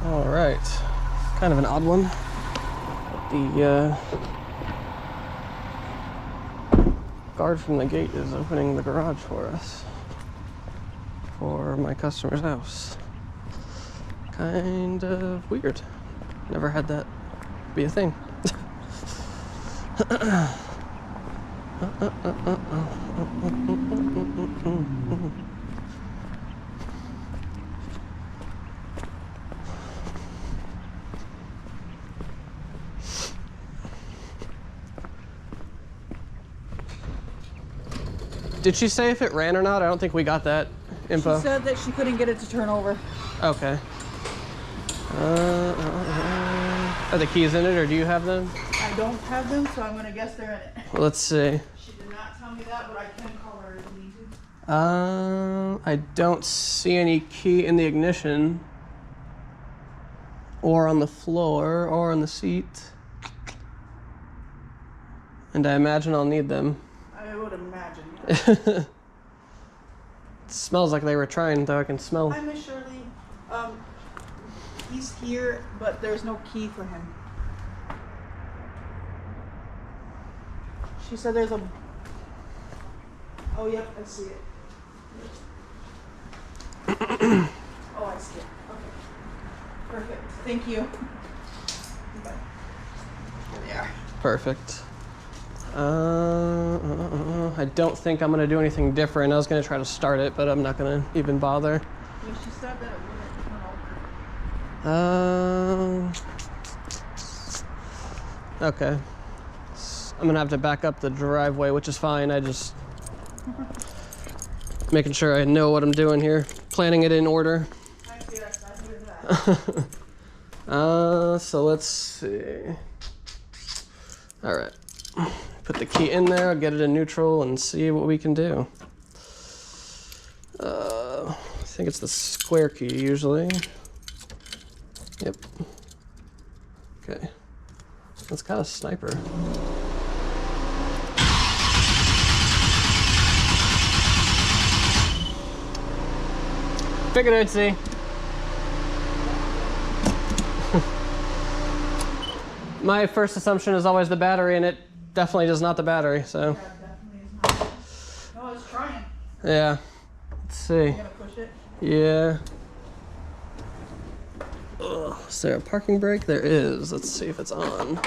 All right, kind of an odd one. The guard from the gate is opening the garage for us for my customer's house. Kind of weird. Never had that be a thing. Did she say if it ran or not? I don't think we got that info. She said that she couldn't get it to turn over. Okay. Are the keys in it, or do you have them? I don't have them, so I'm gonna guess they're in it. Well, let's see. She did not tell me that, but I can call her if you need to. I don't see any key in the ignition, or on the floor, or on the seat. And I imagine I'll need them. I would imagine. It smells like they were trying, though. I can smell. Hi, Miss Shirley. He's here, but there's no key for him. She said there's a... Oh, yep, I see it. Oh, I see it. Okay. Perfect. Thank you. Bye. Here they are. Perfect. I don't think I'm gonna do anything different. I was gonna try to start it, but I'm not gonna even bother. Yeah, she said that it wouldn't turn over. Okay. I'm gonna have to back up the driveway, which is fine. I just making sure I know what I'm doing here, planning it in order. I hear that. So let's see. All right. Put the key in there, get it in neutral, and see what we can do. I think it's the square key usually. Yep. Okay. That's kind of sniper. Figured I'd see. My first assumption is always the battery, and it definitely is not the battery, so. Yeah, definitely is not. No, it's trying. Yeah. Let's see. You gonna push it? Yeah. Ugh. Is there a parking brake? There is. Let's see if it's on.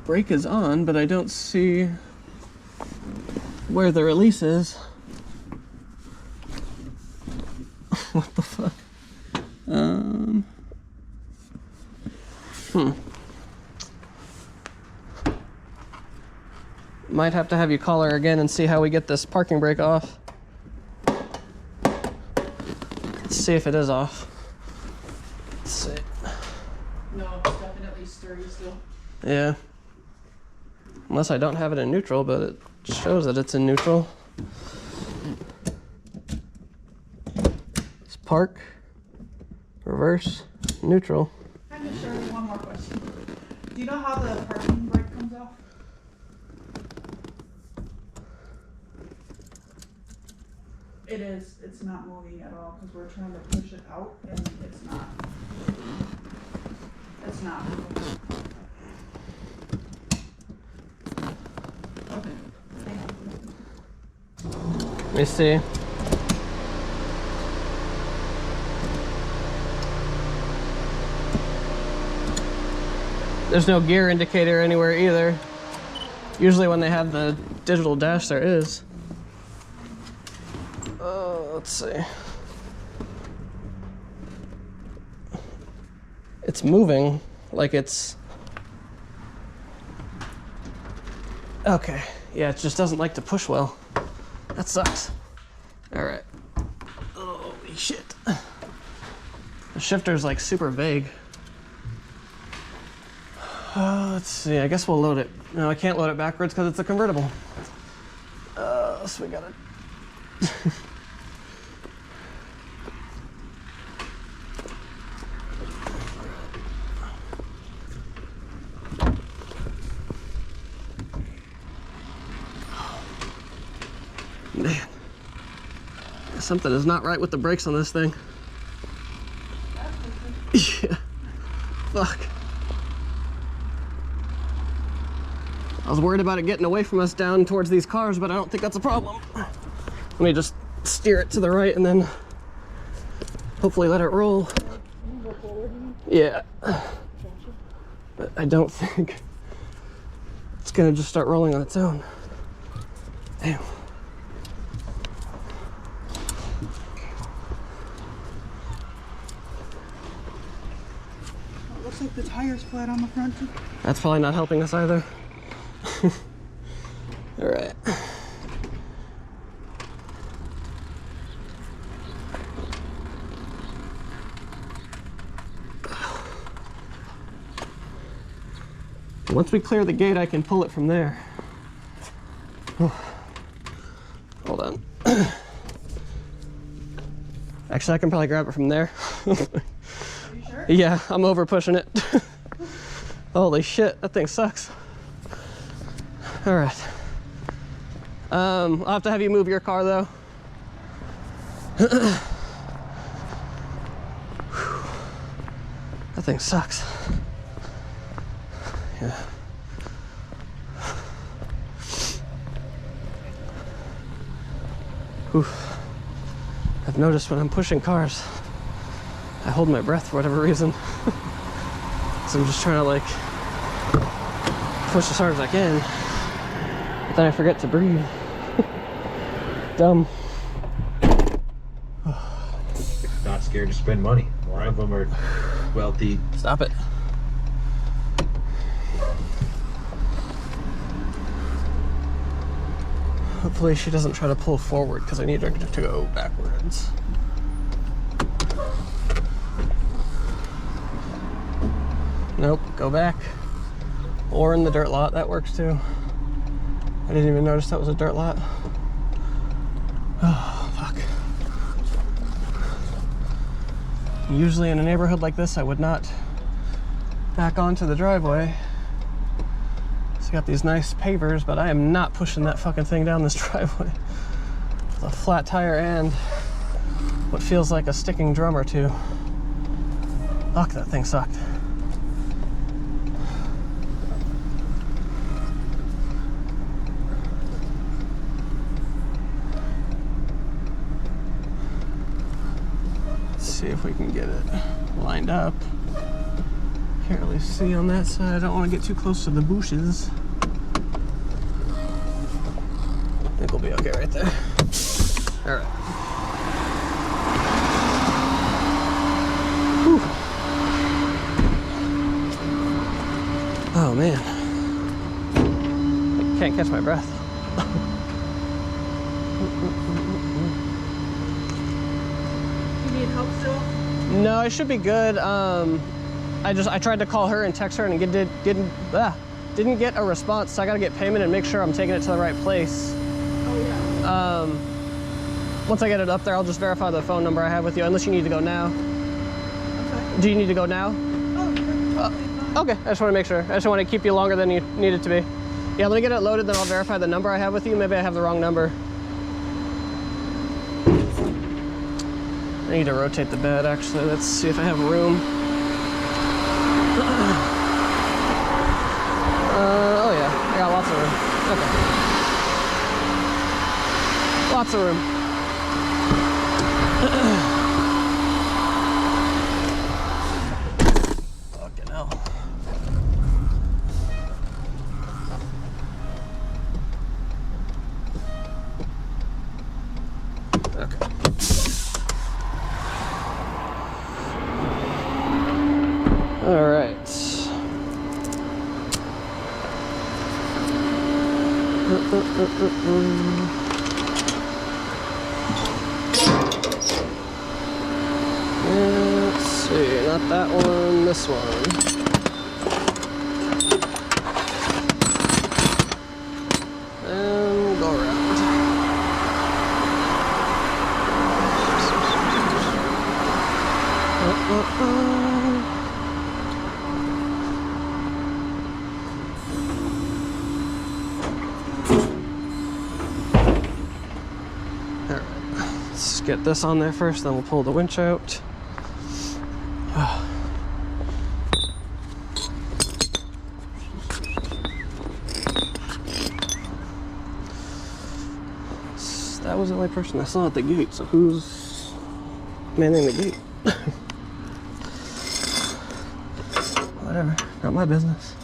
Brake is on, but I don't see where the release is. What the fuck? Might have to have you call her again and see how we get this parking brake off. Let's see if it is off. Let's see. No, it's definitely sturdy still. Yeah. Unless I don't have it in neutral, but it shows that it's in neutral. It's park, reverse, neutral. Hi, Miss Shirley, one more question. Do you know how the parking brake comes off? It is. It's not moving at all because we're trying to push it out and it's not. It's not moving. Okay. Thank you. Let me see. There's no gear indicator anywhere either. Usually when they have the digital dash, there is. Let's see. It's moving like it's... Okay. Yeah, it just doesn't like to push well. That sucks. All right. Holy shit. The shifter's like super vague. Let's see, I guess we'll load it. No, I can't load it backwards because it's a convertible. So we gotta... Man. Something is not right with the brakes on this thing. Yeah. Fuck. I was worried about it getting away from us down towards these cars, but I don't think that's a problem. Let me just steer it to the right and then hopefully let it roll. Yeah. But I don't think it's gonna just start rolling on its own. Damn. Looks like the tire's flat on the front. That's probably not helping us either. All right. Once we clear the gate, I can pull it from there. Hold on. Actually, I can probably grab it from there. Are you sure? Yeah, I'm over pushing it. Holy shit, that thing sucks. All right. I'll have to have you move your car though. That thing sucks. Yeah. Oof. I've noticed when I'm pushing cars, I hold my breath for whatever reason. So I'm just trying to like push as hard as I can, but then I forget to breathe. Dumb. Not scared to spend money. More of them are wealthy. Stop it. Hopefully she doesn't try to pull forward because I need her to go backwards. Nope, go back. Or in the dirt lot, that works too. I didn't even notice that was a dirt lot. Oh, fuck. Usually in a neighborhood like this, I would not back onto the driveway. It's got these nice pavers, but I am not pushing that fucking thing down this driveway with a flat tire and what feels like a sticking drum or two. Fuck, that thing sucked. Let's see if we can get it lined up. Can't really see on that side. I don't want to get too close to the bushes. I think we'll be okay right there. All right. Whew. Oh man. I can't catch my breath. You need help still? No, I should be good. I tried to call her and text her and didn't get a response, so I gotta get payment and make sure I'm taking it to the right place. Oh yeah. Once I get it up there, I'll just verify the phone number I have with you, unless you need to go now. Okay. Do you need to go now? Oh, you're totally fine. Okay, I just want to make sure. I just want to keep you longer than you need it to be. Yeah, let me get it loaded, then I'll verify the number I have with you. Maybe I have the wrong number. I need to rotate the bed, actually. Let's see if I have room. Oh yeah, I got lots of room. Okay. Lots of room. Fucking hell. Okay. All right. Let's see, not that one, this one. And go around. Let's get this on there first, then we'll pull the winch out. That was the only person I saw at the gate, so who's manning the gate? Whatever, not my business.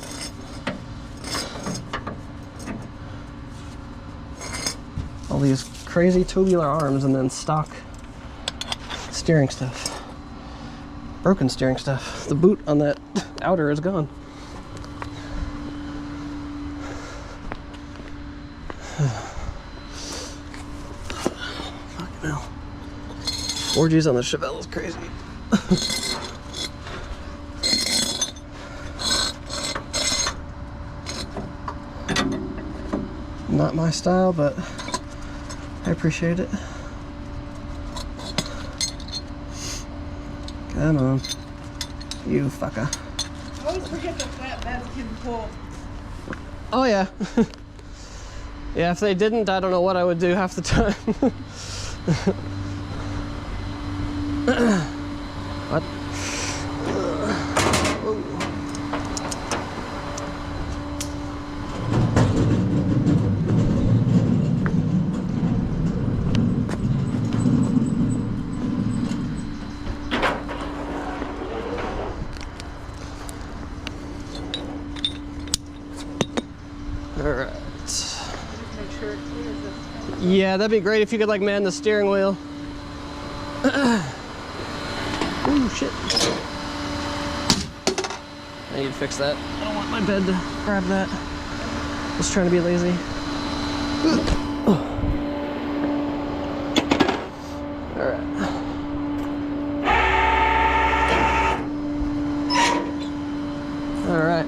All these crazy tubular arms and then stock steering stuff. Broken steering stuff. The boot on that outer is gone. Fucking hell. 4Gs on the Chevelle is crazy. Not my style, but I appreciate it. Come on. You fucker. I always forget that flatbeds can pull. Oh yeah. Yeah, if they didn't, I don't know what I would do half the time. What? Alright. Just make sure it clears this. Yeah, that'd be great if you could like man the steering wheel. Ooh, shit. I need to fix that. I don't want my bed to grab that. Just trying to be lazy. Alright. Alright.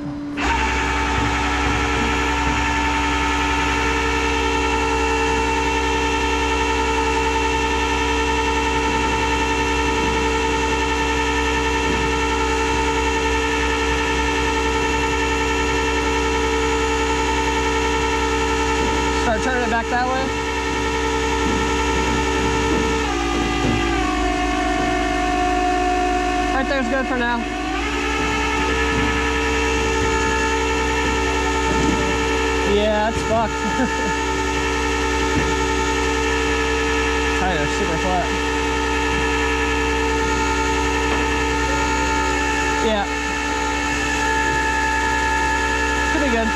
Start turning it back that way. Right there's good for now. Yeah, it's fucked. Tires super flat. Yeah. Should be good.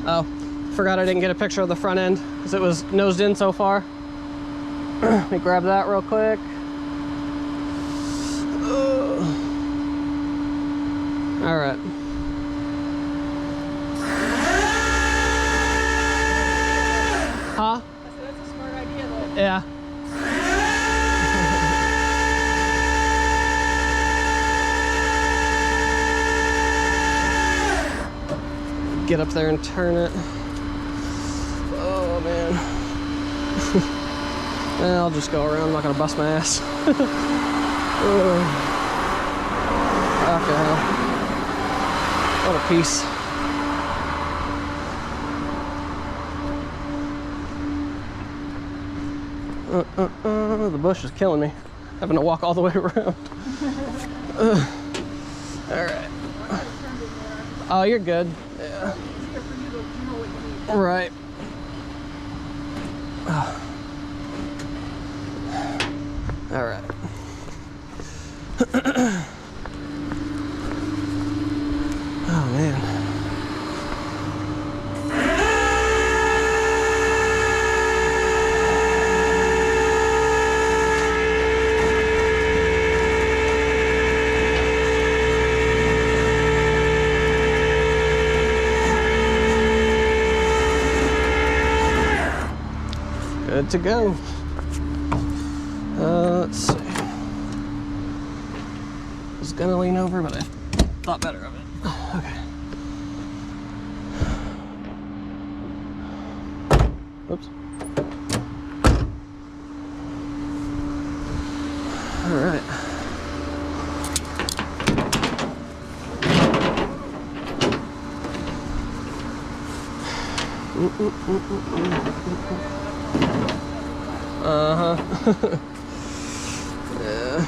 Oh, forgot I didn't get a picture of the front end because it was nosed in so far. Let me grab that real quick. All right. Huh? I said that's a smart idea though. Yeah. Get up there and turn it. Oh man. I'll just go around. I'm not gonna bust my ass. Okay. What a piece. The bush is killing me. Having to walk all the way around. All right. Oh, you're good. Yeah. Right. All right. Oh man. Good to go. Let's see. I was gonna lean over, but I thought better of it. Okay. Oops. All right. Uh-huh. Yeah.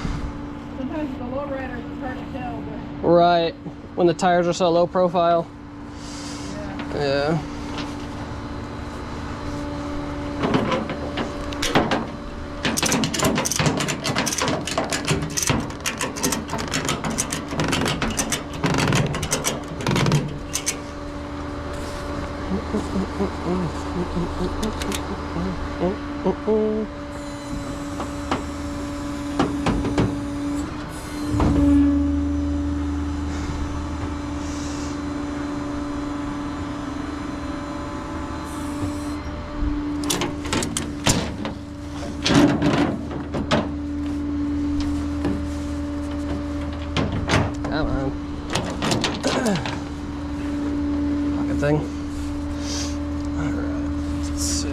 Sometimes with the lowrider, it's hard to tell, but Right. When the tires are so low profile. yeah. Yeah. Come on. Fucking thing. Alright, let's see.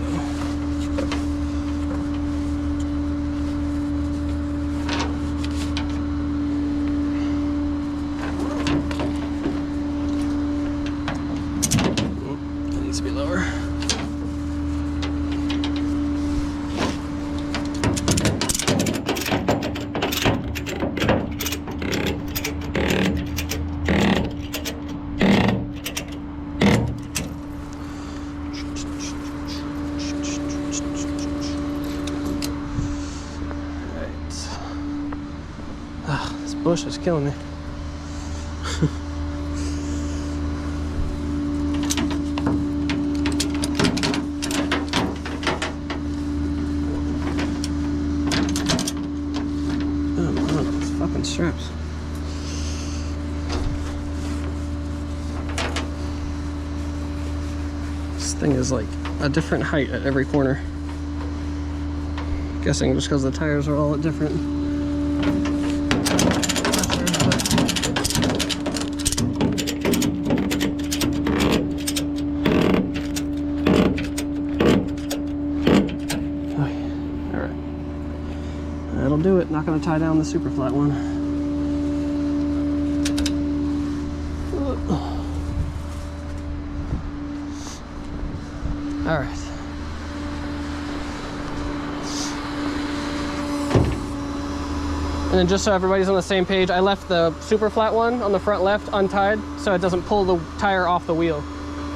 That needs to be lower. This bush is killing me. Oh man, these fucking straps. This thing is like a different height at every corner. Guessing just because the tires are all at different. That'll do it. Not going to tie down the super flat one. All right. And then just so everybody's on the same page, I left the super flat one on the front left untied so it doesn't pull the tire off the wheel.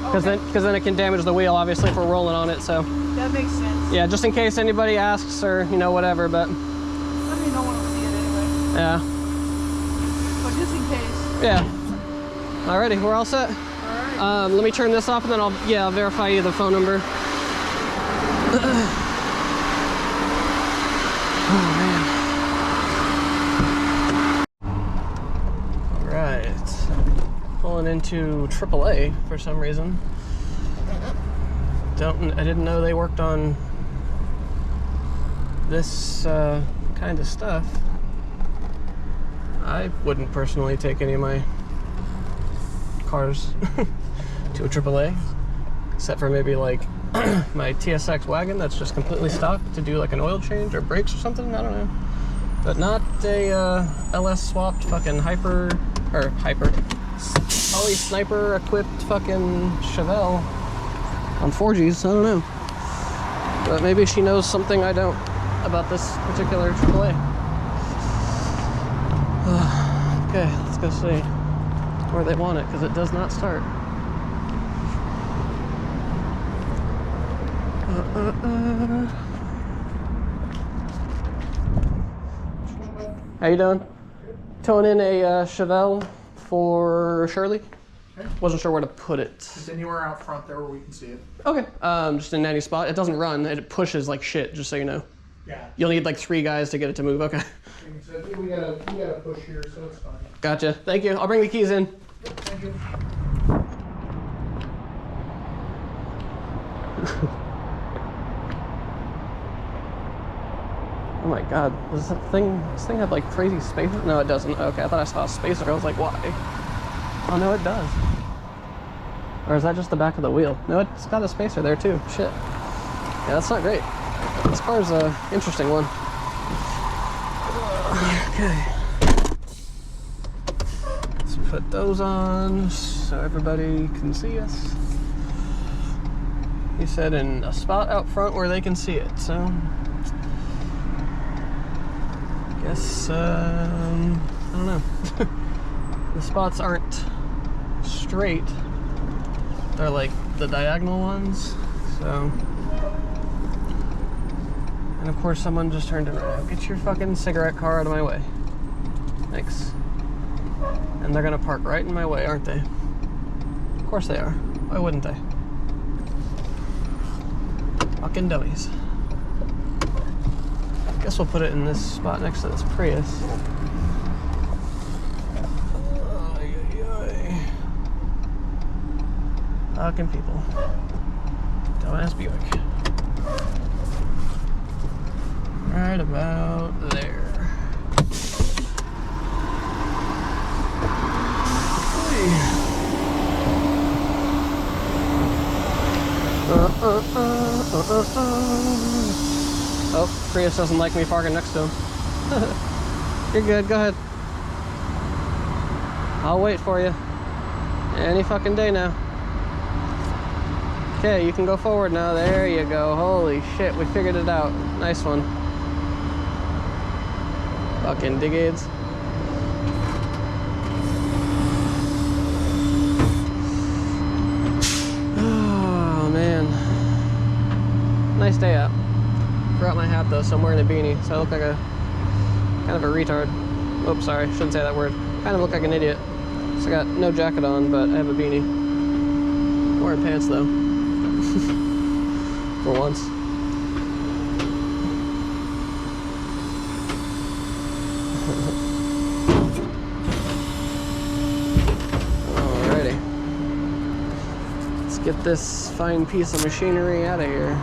Because then it can damage the wheel, obviously, if we're rolling on it. So That makes sense. yeah, just in case anybody asks or, you know, whatever, but Let me know when I see it anyway. yeah. But just in case. Yeah. Alrighty, we're all set. Alright. Let me turn this off and then I'll verify you the phone number. Oh man. Alright. Pulling into AAA for some reason. I didn't know they worked on this kind of stuff. I wouldn't personally take any of my cars to a AAA, except for maybe like my TSX wagon that's just completely stock to do like an oil change or brakes or something, I don't know. But not a LS swapped fucking Poly Sniper equipped fucking Chevelle on 4Gs, I don't know. But maybe she knows something I don't about this particular AAA. Okay, let's go see where they want it, because it does not start. How you doing? Towing in a Chevelle for Shirley. Okay. Wasn't sure where to put it. Just anywhere out front there where we can see it. Okay. Just in any spot. It doesn't run. It pushes like shit, just so you know. Yeah. You'll need like 3 guys to get it to move. Okay. So we got a push here, so it's fine. Gotcha. Thank you. I'll bring the keys in. Yep, thank you. Oh my god. Does this thing have like crazy space? No, it doesn't. Okay, I thought I saw a spacer. I was like, why? Oh no, it does. Or is that just the back of the wheel? No, it's got a spacer there too. Shit. Yeah, that's not great. This car's an interesting one. Okay. Let's put those on so everybody can see us. He said in a spot out front where they can see it, so guess, I don't know. The spots aren't straight. They're like the diagonal ones, so. And of course someone just turned it around. Get your fucking cigarette car out of my way. Thanks. And they're gonna park right in my way, aren't they? Of course they are. Why wouldn't they? Fucking dummies. Guess we'll put it in this spot next to this Prius. Fucking people. Dumbass Buick. Right about there. Oh, Prius doesn't like me parking next to him. You're good, go ahead. I'll wait for you. Any fucking day now. Okay, you can go forward now. There you go. Holy shit, we figured it out. Nice one. Fucking digades. Oh, man. Nice day out. Forgot my hat though, so I'm wearing a beanie, so I look like a kind of a retard. Oops, sorry, shouldn't say that word. Kind of look like an idiot. So I got no jacket on, but I have a beanie. I'm wearing pants though. For once. Alrighty. Let's get this fine piece of machinery out of here.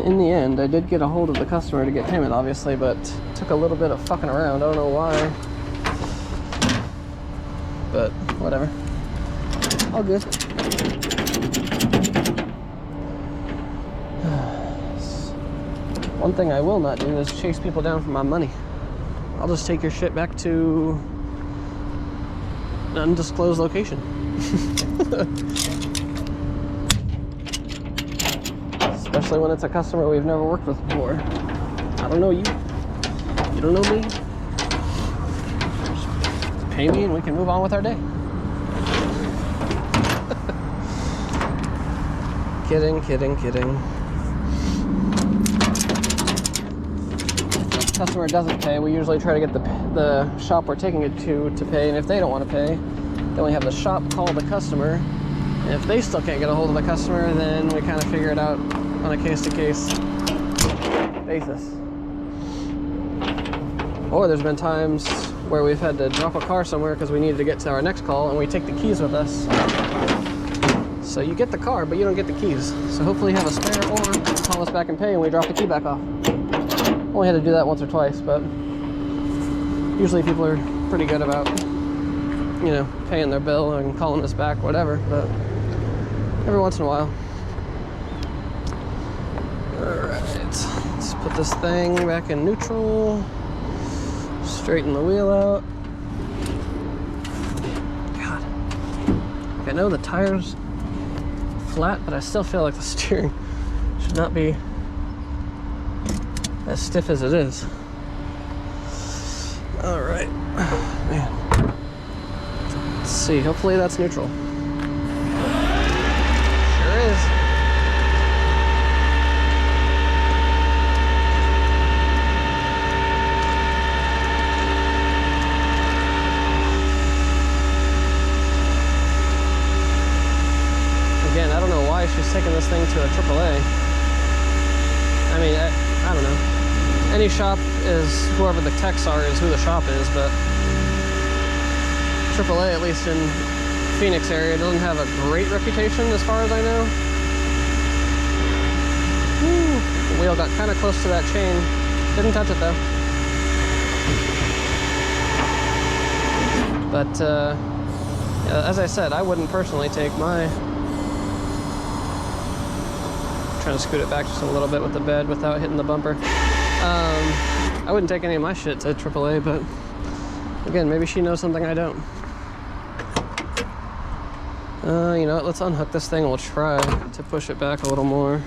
In the end, I did get a hold of the customer to get payment, obviously, but it took a little bit of fucking around. I don't know why. But, whatever. All good. One thing I will not do is chase people down for my money. I'll just take your shit back to an undisclosed location. Especially when it's a customer we've never worked with before. I don't know you. You don't know me. Just pay me and we can move on with our day. Kidding, kidding, kidding. If the customer doesn't pay, we usually try to get the shop we're taking it to pay, and if they don't want to pay, then we have the shop call the customer. And if they still can't get a hold of the customer, then we kind of figure it out on a case-to-case basis. Or there's been times where we've had to drop a car somewhere because we needed to get to our next call, and we take the keys with us. So you get the car, but you don't get the keys. So hopefully you have a spare, or call us back and pay and we drop the key back off. Only had to do that once or twice, but usually people are pretty good about, you know, paying their bill and calling us back, whatever, but every once in a while. Alright, let's put this thing back in neutral, straighten the wheel out. God, I know the tires flat, but I still feel like the steering should not be as stiff as it is. Alright, man. Let's see, hopefully that's neutral. Sure is. Again, I don't know why she's taking this thing to a AAA. I mean, I don't know. Any shop is, whoever the techs are is who the shop is, but AAA, at least in Phoenix area, doesn't have a great reputation as far as I know. Whew, the wheel got kind of close to that chain. Didn't touch it though. But yeah, as I said, I wouldn't personally take my... Trying to scoot it back just a little bit with the bed without hitting the bumper. I wouldn't take any of my shit to AAA, but Again, maybe she knows something I don't. You know what? Let's unhook this thing and we'll try to push it back a little more.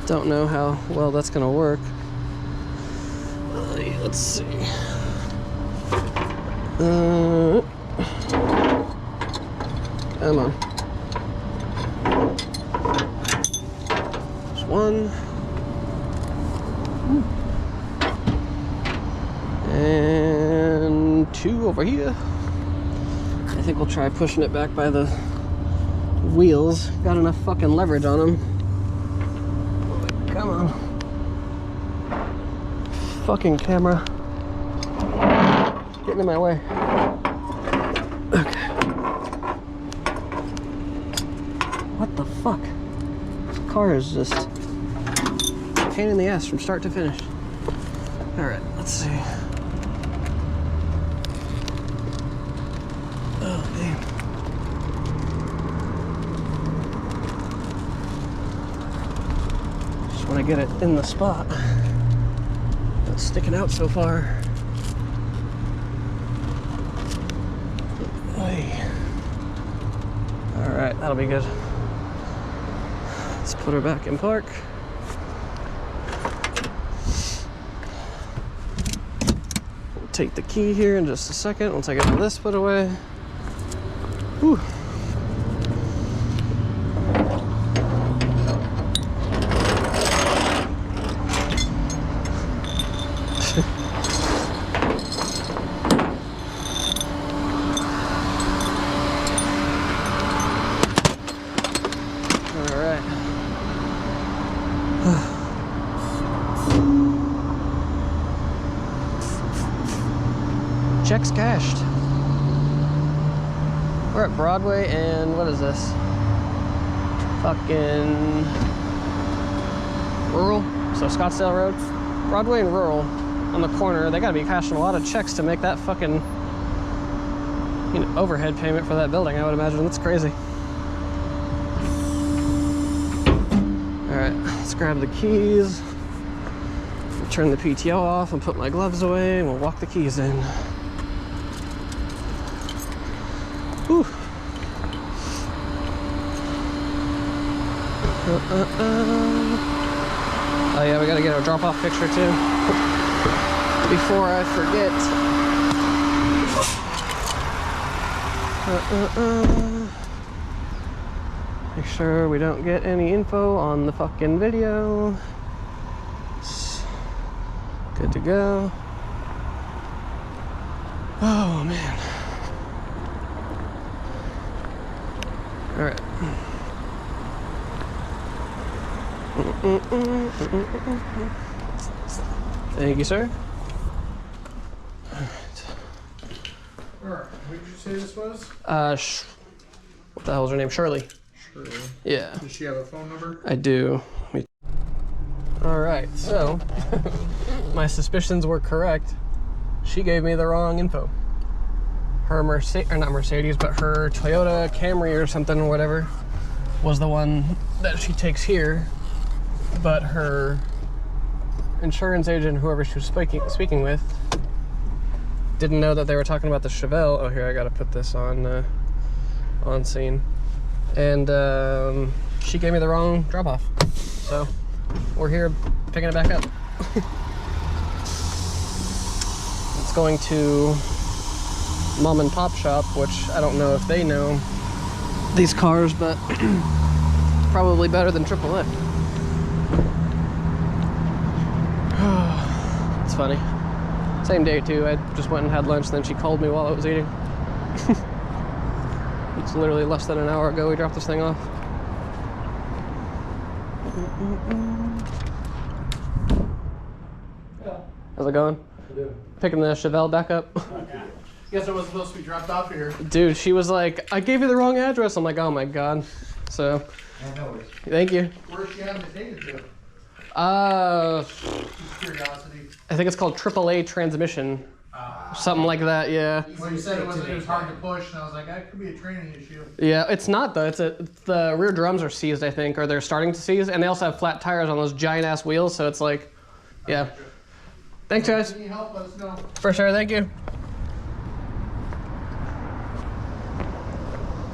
Don't know how well that's gonna work. Let's see. Come on. There's one. And two over here. I think we'll try pushing it back by the wheels. Got enough fucking leverage on them. Come on. Fucking camera. Getting in my way. Okay. What the fuck? This car is just a pain in the ass from start to finish. Alright, let's see. Oh, damn. Just want to get it in the spot. It's sticking out so far. Alright, that'll be good. Let's put her back in park. We'll take the key here in just a second once I get this put away. Whew. Checks cashed. We're at Broadway and what is this? Fucking Rural. So Scottsdale Road. Broadway and Rural on the corner. They gotta be cashing a lot of checks to make that fucking, you know, overhead payment for that building, I would imagine. That's crazy. Alright, let's grab the keys. We'll turn the PTO off and put my gloves away and we'll walk the keys in. Whew. Oh yeah, we gotta get a drop-off picture too. Before I forget. Make sure we don't get any info on the fucking video. It's good to go. Oh man. All right. Thank you, sir. All right. What did you say this was? What the hell is her name? Shirley. Shirley. Yeah. Does she have a phone number? I do. All right. So, my suspicions were correct. She gave me the wrong info. Her not Mercedes, but her Toyota Camry or something or whatever was the one that she takes here, but her insurance agent, whoever she was speaking with, didn't know that they were talking about the Chevelle. Oh, here, I gotta put this on scene. And she gave me the wrong drop-off. So we're here picking it back up. It's going to mom and pop shop, which I don't know if they know these cars, but probably better than AAA. It's funny. Same day too. I just went and had lunch, and then she called me while I was eating. It's literally less than an hour ago we dropped this thing off. How's it going? Picking the Chevelle back up. Guess it was supposed to be dropped off here. Dude, she was like, I gave you the wrong address. I'm like, oh my god. So, thank you. Where's she having to take it to? Just curiosity. I think it's called AAA transmission. Something like that, yeah. Well, you said it was hard to push, and I was like, that could be a training issue. Yeah, it's not though. The rear drums are seized, I think, or they're starting to seize, and they also have flat tires on those giant ass wheels, so it's like, yeah. Thanks, guys. If you need help, let us know. For sure, thank you.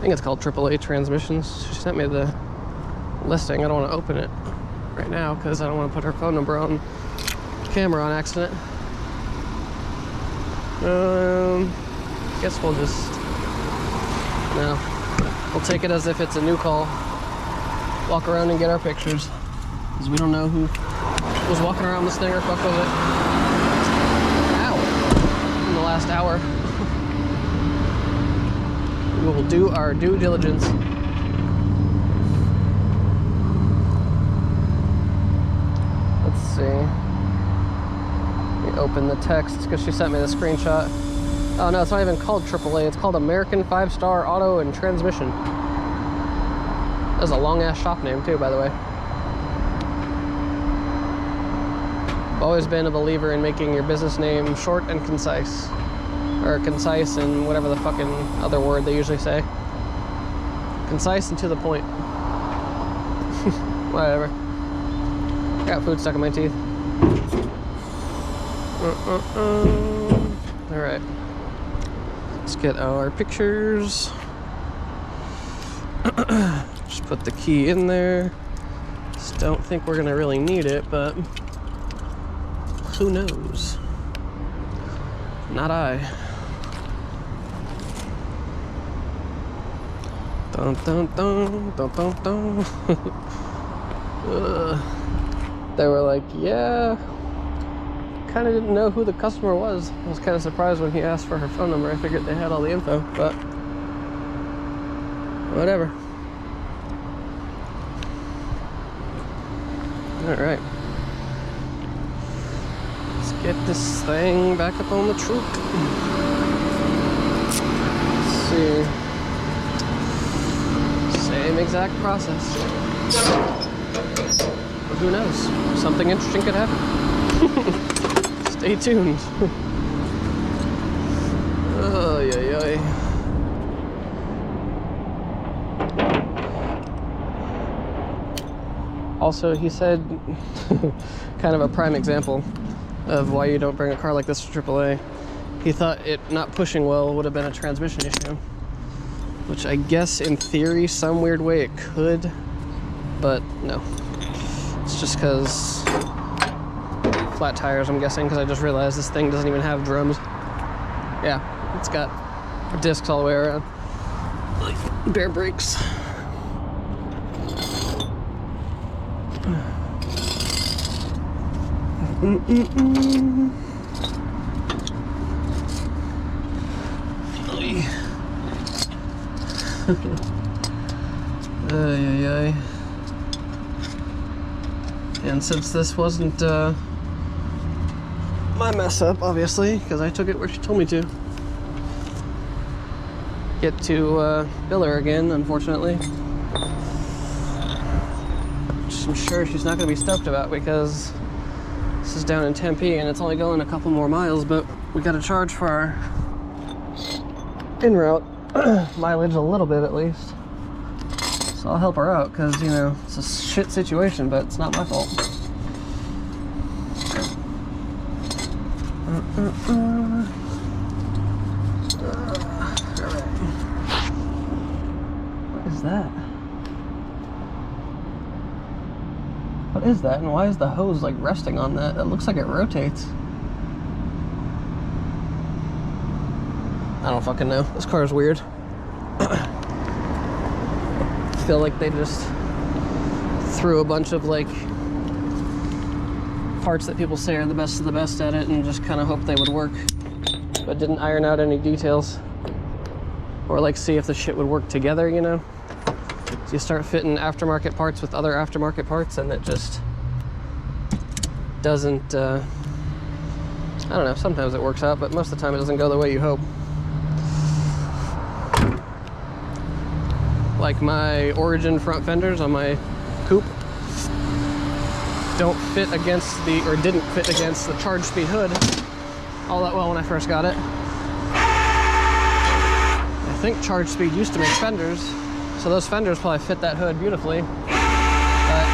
think it's called AAA transmissions. She sent me the listing. I don't want to open it right now because I don't want to put her phone number on camera on accident. Guess we'll just, no, we'll take it as if it's a new call. Walk around and get our pictures, because we don't know who was walking around this thing or fuck with it. Ow! In the last hour. We will do our due diligence. Let's see. Let me open the text because she sent me the screenshot. Oh no, it's not even called AAA. It's called American 5-Star Auto and Transmission. That's a long ass shop name too, by the way. I've always been a believer in making your business name short and concise. Or concise and whatever the fucking other word they usually say. Concise and to the point. Whatever. I got food stuck in my teeth. Alright. Let's get our pictures. Just put the key in there. Just don't think we're gonna really need it, but who knows? Not I. Dun dun dun dun dun dun. They were like, yeah, kind of didn't know who the customer was. I was kind of surprised when he asked for her phone number. I figured they had all the info, but whatever. All right, let's get this thing back up on the truck. Let's see. Same exact process. But who knows? Something interesting could happen. Stay tuned. Oh, yeah. Also, he said, kind of a prime example of why you don't bring a car like this to AAA. He thought it not pushing well would have been a transmission issue. Which I guess in theory, some weird way it could, but no. It's just because flat tires, I'm guessing, because I just realized this thing doesn't even have drums. Yeah, it's got discs all the way around. Like bare brakes. Ay. And since this wasn't my mess up, obviously, because I took it where she told me to, get to bill her again, unfortunately. Which I'm sure she's not going to be stoked about, because this is down in Tempe and it's only going a couple more miles, but we got to charge for our en-route mileage a little bit at least. So I'll help her out because, you know, it's a shit situation, but it's not my fault. What is that? What is that? And why is the hose like resting on that? It looks like it rotates. I don't fucking know. This car is weird. I feel like they just threw a bunch of like parts that people say are the best of the best at it and just kind of hoped they would work, but didn't iron out any details or like see if the shit would work together, you know? So you start fitting aftermarket parts with other aftermarket parts and it just doesn't, I don't know, sometimes it works out, but most of the time it doesn't go the way you hope. Like my Origin front fenders on my coupe don't fit against the, or didn't fit against the charge speed hood all that well when I first got it. I think charge speed used to make fenders, so those fenders probably fit that hood beautifully. But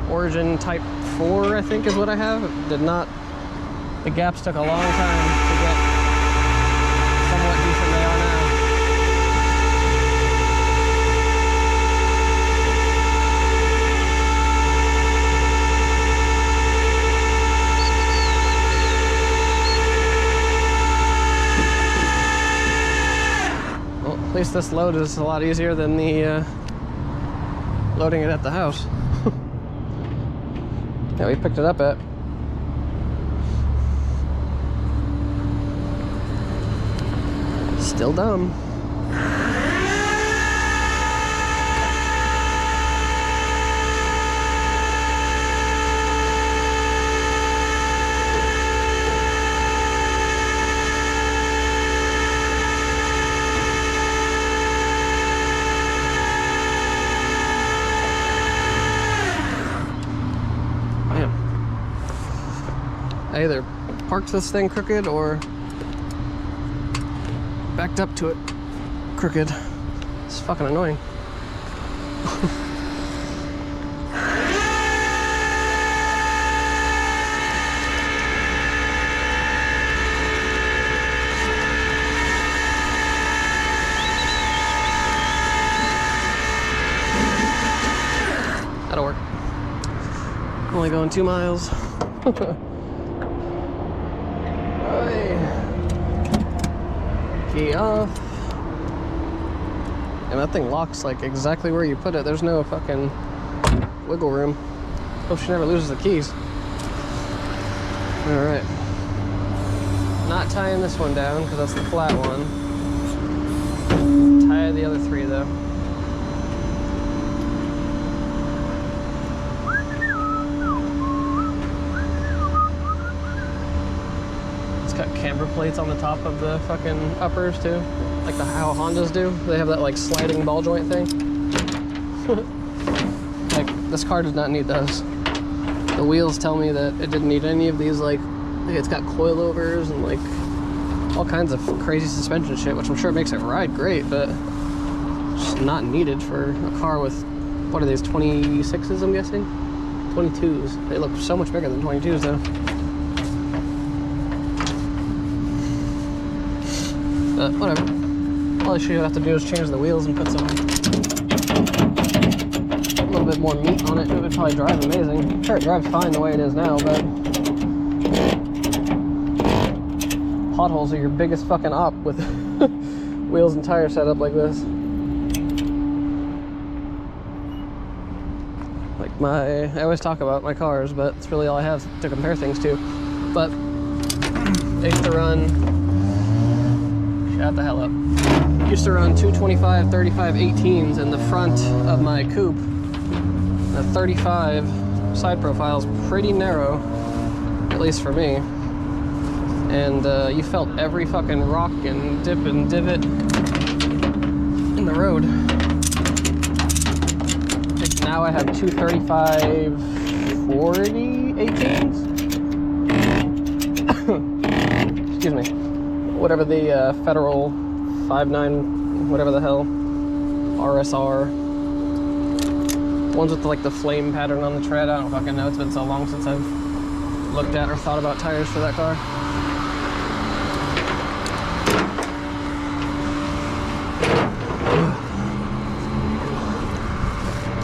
Origin Type 4, I think is what I have. It did not, the gaps took a long time to get somewhat decent they are now. least this load is a lot easier than the loading it at the house. Yeah, we picked it up at. Still dumb. I either parked this thing crooked or backed up to it crooked. It's fucking annoying. That'll work. Only going 2 miles. Key off. And that thing locks like exactly where you put it. There's no fucking wiggle room. Hope she never loses the keys. Alright. Not tying this one down because that's the flat one. Tie the other 3 though. Camber plates on the top of the fucking uppers too, like how Hondas do. They have that like sliding ball joint thing. Like this car does not need those. The wheels tell me that it didn't need any of these. Like it's got coilovers and like all kinds of crazy suspension shit, which I'm sure makes it ride great, but just not needed for a car with, what are these, 26s I'm guessing? 22s. They look so much bigger than 22s though. But whatever. All she would have to do is change the wheels and put some, a little bit more meat on it. It would probably drive amazing. I'm sure it drives fine the way it is now, but potholes are your biggest fucking op with wheels and tires set up like this. Like I always talk about my cars, but it's really all I have to compare things to. But I used to run, shut the hell up. Used to run 225, 35, 18s in the front of my coupe. The 35 side profile is pretty narrow, at least for me. And you felt every fucking rock and dip and divot in the road. Like now I have 235, 40, 18s. Excuse me. Whatever the federal 5.9, whatever the hell, RSR. Ones with like the flame pattern on the tread. I don't fucking know. It's been so long since I've looked at or thought about tires for that car.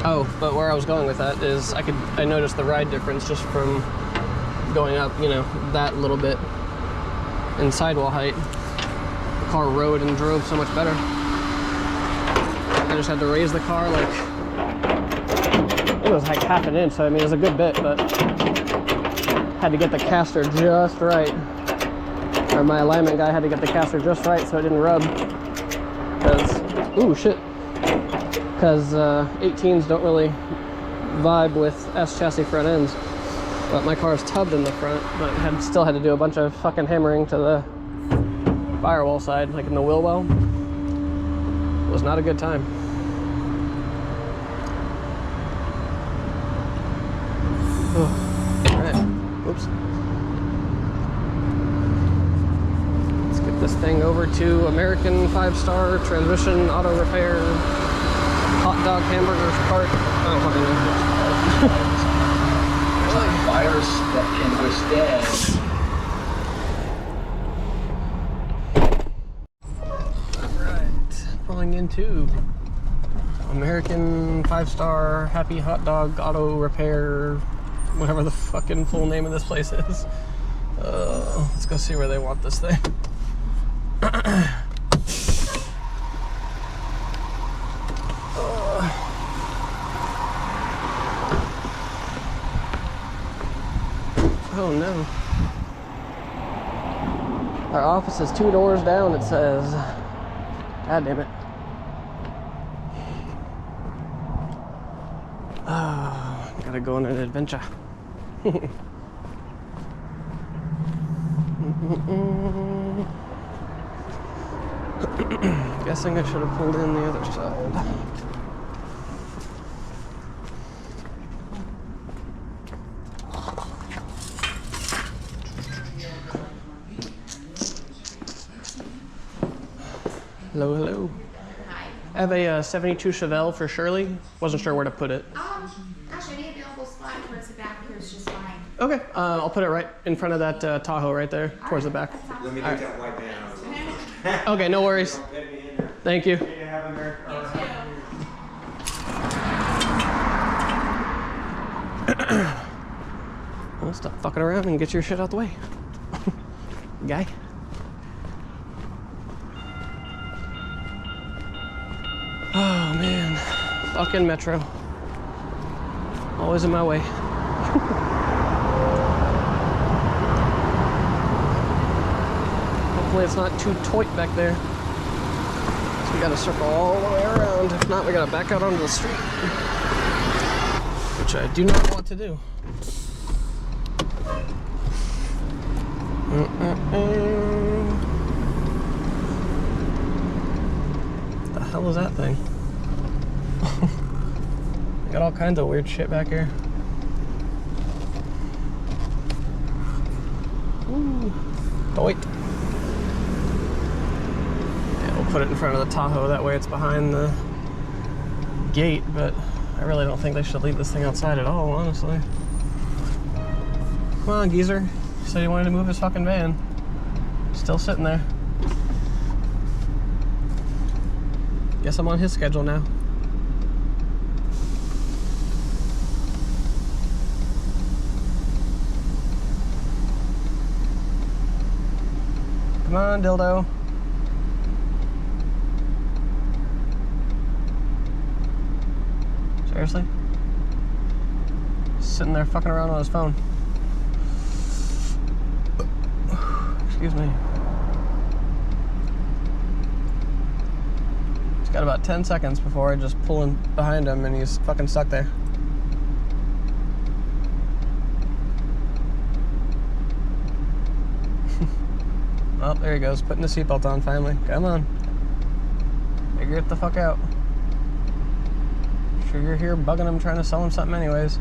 Oh, but where I was going with that is I noticed the ride difference just from going up, you know, that little bit in sidewall height. The car rode and drove so much better. I just had to raise the car like, it was like half an inch, so I mean it was a good bit, but had to get the caster just right. Or my alignment guy had to get the caster just right so it didn't rub. Because, ooh shit. Because 18s don't really vibe with S chassis front ends. But my car is tubbed in the front, but still had to do a bunch of fucking hammering to the firewall side, like in the wheel well. It was not a good time. Alright, whoops. Let's get this thing over to American 5-star transmission auto repair hot dog hamburger cart. I don't fucking know. Virus that can withstand. Alright, pulling into American 5-star happy hot dog auto repair, whatever the fucking full name of this place is. Let's go see where they want this thing. Oh no. Our office is 2 doors down, it says. God damn it. Oh, gotta go on an adventure. Guessing I should have pulled in the other side. Hello, hello. Hi. I have a 72 Chevelle for Shirley. Wasn't sure where to put it. Actually, any available spot towards the back here is just fine. Okay, I'll put it right in front of that Tahoe right there, towards the back. Let me get that white van out. Okay, no worries. Get me in there. Thank you. Hey, have a Merry Well, stop fucking around and get your shit out the way. Guy. Oh man, fucking Metro. Always in my way. Hopefully it's not too tight back there. So we gotta circle all the way around. If not, we gotta back out onto the street. Which I do not want to do. The hell is that thing? I got all kinds of weird shit back here. Ooh, doit. Yeah, we'll put it in front of the Tahoe. That way it's behind the gate, but I really don't think they should leave this thing outside at all, honestly. Come on, geezer. He said he wanted to move his fucking van. Still sitting there. Guess I'm on his schedule now. Come on, dildo. Seriously? Sitting there fucking around on his phone. Excuse me. It's got about 10 seconds before I just pull in behind him and he's fucking stuck there. Oh, there he goes, putting the seatbelt on finally. Come on. Figure it the fuck out. Sure you're here bugging him, trying to sell him something anyways.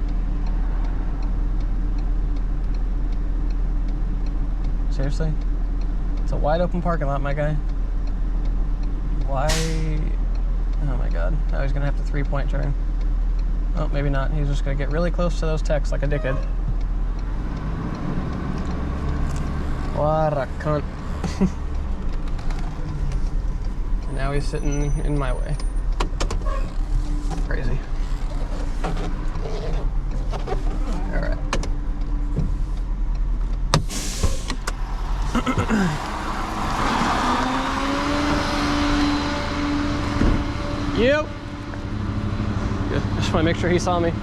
Seriously? It's a wide open parking lot, my guy. Why? Oh my god. Now he's gonna have to 3-point turn. Oh, maybe not. He's just gonna get really close to those techs like a dickhead. What a cunt. And now he's sitting in my way. Crazy. Alright. Yep. Good. Just want to make sure he saw me.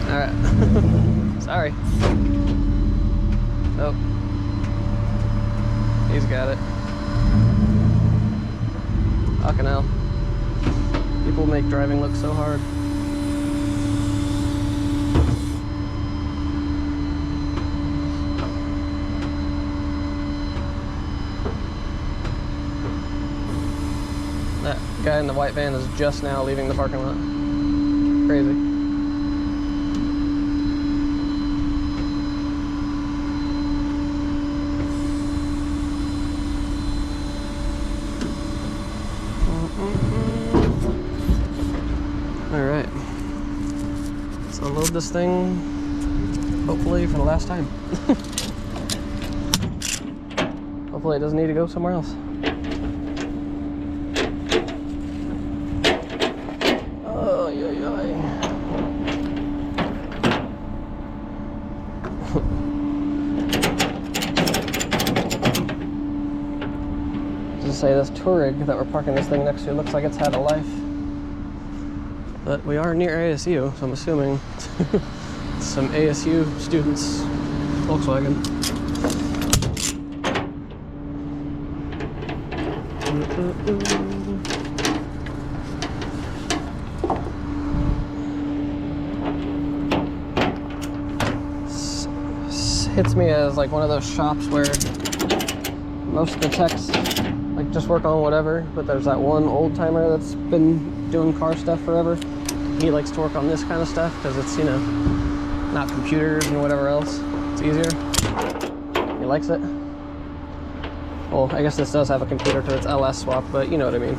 Alright. Sorry. Oh. He's got it. Fucking hell. People make driving look so hard. That guy in the white van is just now leaving the parking lot. Crazy. Alright. Let's unload this thing, hopefully for the last time. Hopefully it doesn't need to go somewhere else. Oh, yeah, Just say this Touareg that we're parking this thing next to looks like it's had a life. But we are near ASU, so I'm assuming some ASU students Volkswagen. Hits me as like one of those shops where most of the techs like just work on whatever, but there's that one old timer that's been doing car stuff forever. He likes to work on this kind of stuff because it's, you know, not computers and whatever else. It's easier. He likes it. Well, I guess this does have a computer because it's LS swap, but you know what I mean.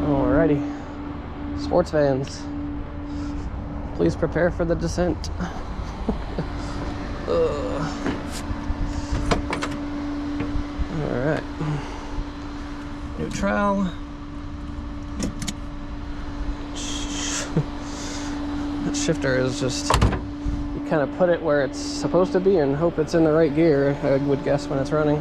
Alrighty, sports fans, please prepare for the descent. Alright, neutral. That shifter is just, you kind of put it where it's supposed to be and hope it's in the right gear, I would guess, when it's running.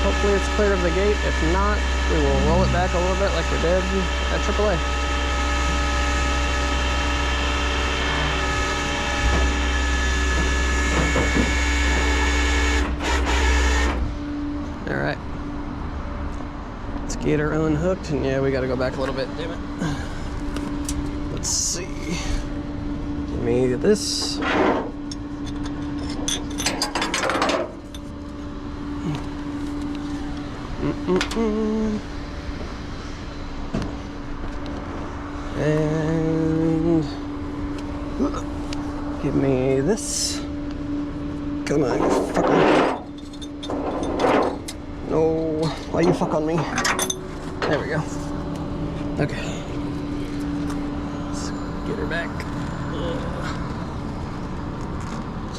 Hopefully it's clear of the gate. If not, we will roll it back a little bit like we did at AAA. Alright. Let's get her unhooked, and yeah, we gotta go back a little bit, damn it. Let's see. Give me this. And give me this. Come on, you fuck on me. No, why you fuck on me? There we go. Okay. Let's get her back.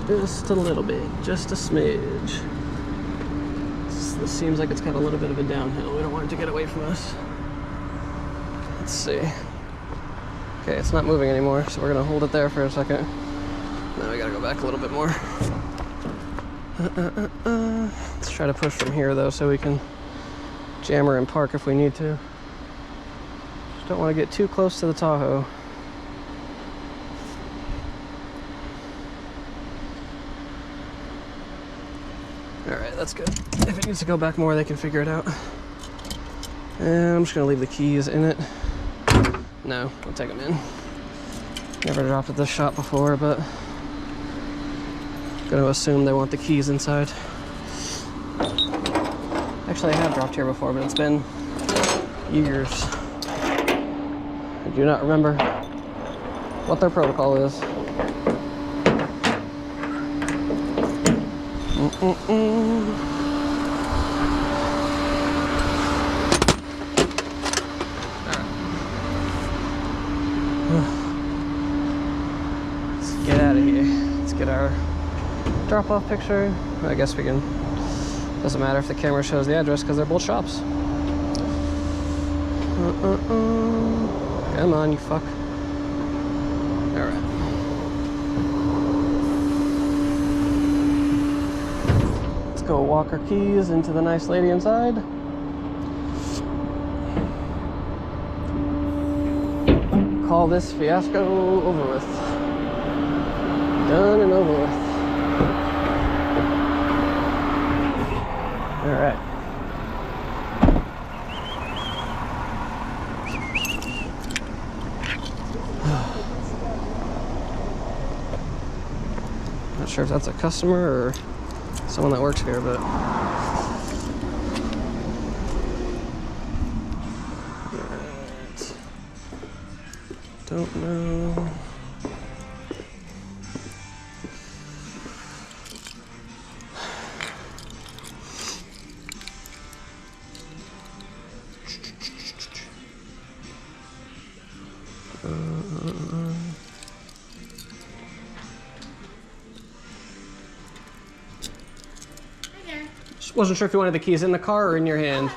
Just a little bit, just a smidge. This seems like it's got a little bit of a downhill. We don't want it to get away from us. Let's see. Okay, it's not moving anymore, so we're gonna hold it there for a second. Now we gotta go back a little bit more. Let's try to push from here though, so we can jam her and park if we need to. Just don't want to get too close to the Tahoe. Alright, that's good. If it needs to go back more, they can figure it out. And I'm just gonna leave the keys in it. No, I'll take them in. Never dropped at this shop before, but gonna assume they want the keys inside. Actually, I have dropped here before, but it's been years. I do not remember what their protocol is. Let's get out of here. Let's get our drop-off picture. I guess we can. Doesn't matter if the camera shows the address because they're both shops. Come on, you fuck. Alright. Let's go walk our keys into the nice lady inside. Call this fiasco over with. Done and over with. Alright. Not sure if that's a customer or someone that works here, but right. Don't know. wasn't sure if you wanted the keys in the car or in your hand.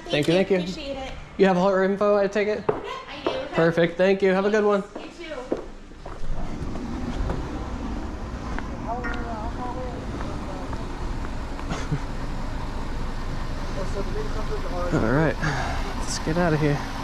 Thank you, thank you. Appreciate it. You have all our info, I take it? Yeah, I do. Perfect, thank you. Have a good one. You too. All right, let's get out of here.